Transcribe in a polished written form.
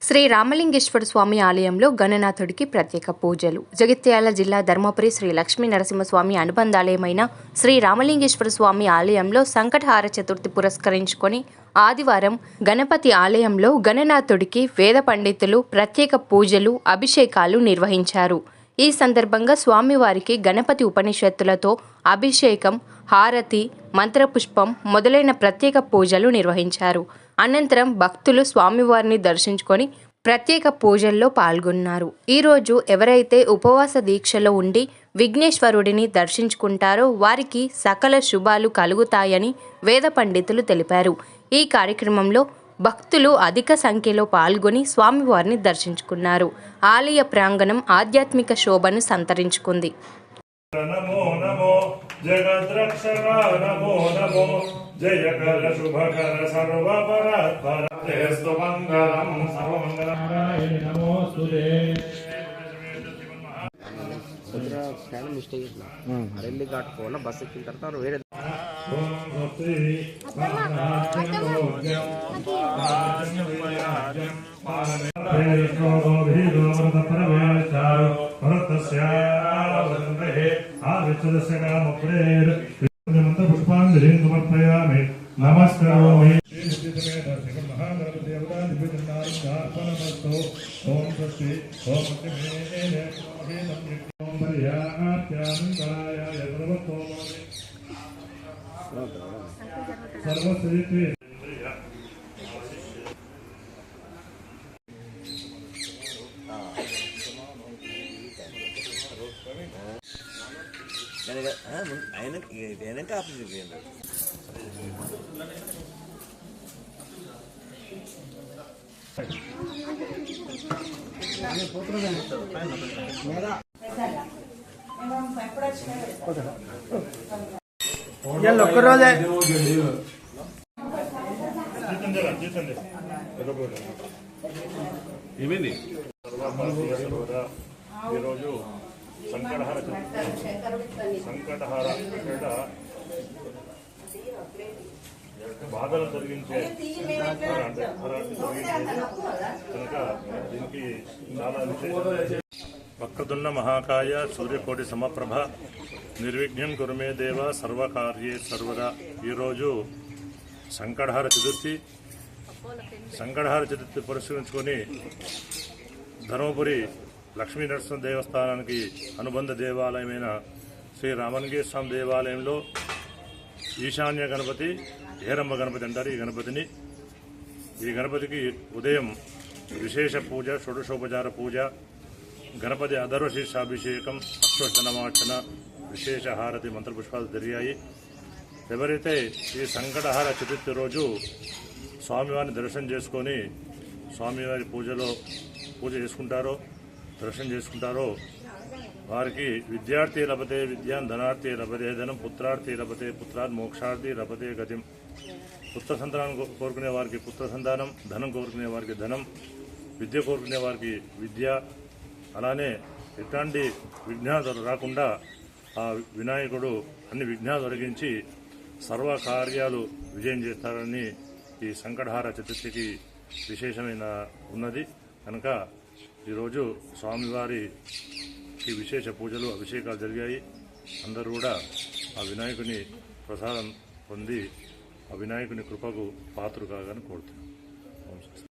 శ్రీ రామలింగేశ్వర స్వామి ఆలయంలో గణనాథుడికి ప్రత్యేక పూజలు. జగిత్యాల జిల్లా ధర్మపురి శ్రీ లక్ష్మీ నరసింహస్వామి అనుబంధాలయమైన శ్రీ రామలింగేశ్వర స్వామి ఆలయంలో సంకటహార చతుర్థి పురస్కరించుకొని ఆదివారం గణపతి ఆలయంలో గణనాథుడికి వేద పండితులు ప్రత్యేక పూజలు, అభిషేకాలు నిర్వహించారు. ఈ సందర్భంగా స్వామివారికి గణపతి ఉపనిషత్తులతో అభిషేకం, హారతి, మంత్రపుష్పం మొదలైన ప్రత్యేక పూజలు నిర్వహించారు. అనంతరం భక్తులు స్వామివారిని దర్శించుకొని ప్రత్యేక పూజల్లో పాల్గొన్నారు. ఈరోజు ఎవరైతే ఉపవాస దీక్షలో ఉండి విఘ్నేశ్వరుడిని దర్శించుకుంటారో వారికి సకల శుభాలు కలుగుతాయని వేద పండితులు తెలిపారు. ఈ కార్యక్రమంలో భక్తులు అధిక సంఖ్యలో పాల్గొని స్వామివారిని దర్శించుకున్నారు. ఆలయ ప్రాంగణం ఆధ్యాత్మిక శోభను సంతరించుకుంది. నమో నమో జగద్రక్షక నమో నమో జయకర శుభకర సర్వపరాత్పరస్తు మంగళం సర్వమంగళాయ నమోస్తుతే. మిస్టేక్ ఢిల్లీ కాటుకోవాల బస్ ఎక్కిన తర్వాత వేరే పుష్పాంజలి సమర్పయామి. నమస్కారామి. ఓం స్వస్తి ఓం సర్వశ్రీ ఆయనకి ఆఫీస్ ఒక్కరోజే ఏమైంది ఈరోజు సంకటహార బాధలు తొలగించే కనుక దీనికి చాలా విశేషం. వక్రతున్న మహాకాయ సూర్యకోటి సమప్రభ నిర్విఘ్నం కురుమే దేవ సర్వకార్యే సర్వదా. ఈరోజు సంకటహార చతుర్థి పురస్కరించుకొని ధర్మపురి లక్ష్మీ నరసింహ దేవస్థానానికి అనుబంధ దేవాలయమైన శ్రీ రామలింగేశ్వర స్వామి దేవాలయంలో ఈశాన్య గణపతి, ఏరమ్మ గణపతి అంటారు ఈ గణపతిని. ఈ గణపతికి ఉదయం విశేష పూజ, షోడశోపచార పూజ, గణపతి అధర్వశీర్షాభిషేకం, అశ్వశనమార్చన, విశేష హారతి, మంత్రపుష్పాలు జరిగాయి. ఎవరైతే ఈ సంకటహార చతుర్థి రోజు స్వామివారిని దర్శనం చేసుకొని స్వామివారి పూజ చేసుకుంటారో, దర్శనం చేసుకుంటారో వారికి విద్యార్థి లభతే విద్యాం, ధనార్థి లభతే ధనం, పుత్రార్థి లభతే పుత్రాత్, మోక్షార్థి లభతే గతిం. పుత్ర సంతానం కోరుకునే వారికి పుత్ర సంతానం, ధనం కోరుకునే వారికి ధనం, విద్య కోరుకునే వారికి విద్య. అలానే ఎట్లాంటి విఘ్నాలు రాకుండా ఆ వినాయకుడు అన్ని విఘ్నాలు తొలగించి సర్వకార్యాలు విజయం చేస్తారని ఈ సంకటహార చతుర్థికి విశేషమైన ఉన్నది కనుక ఈరోజు స్వామివారికి విశేష పూజలు, అభిషేకాలు జరిగాయి. అందరూ కూడా ఆ వినాయకుని ప్రసాదం పొంది ఆ వినాయకుని కృపకు పాత్రలు కాగానే కోరుతున్నాం.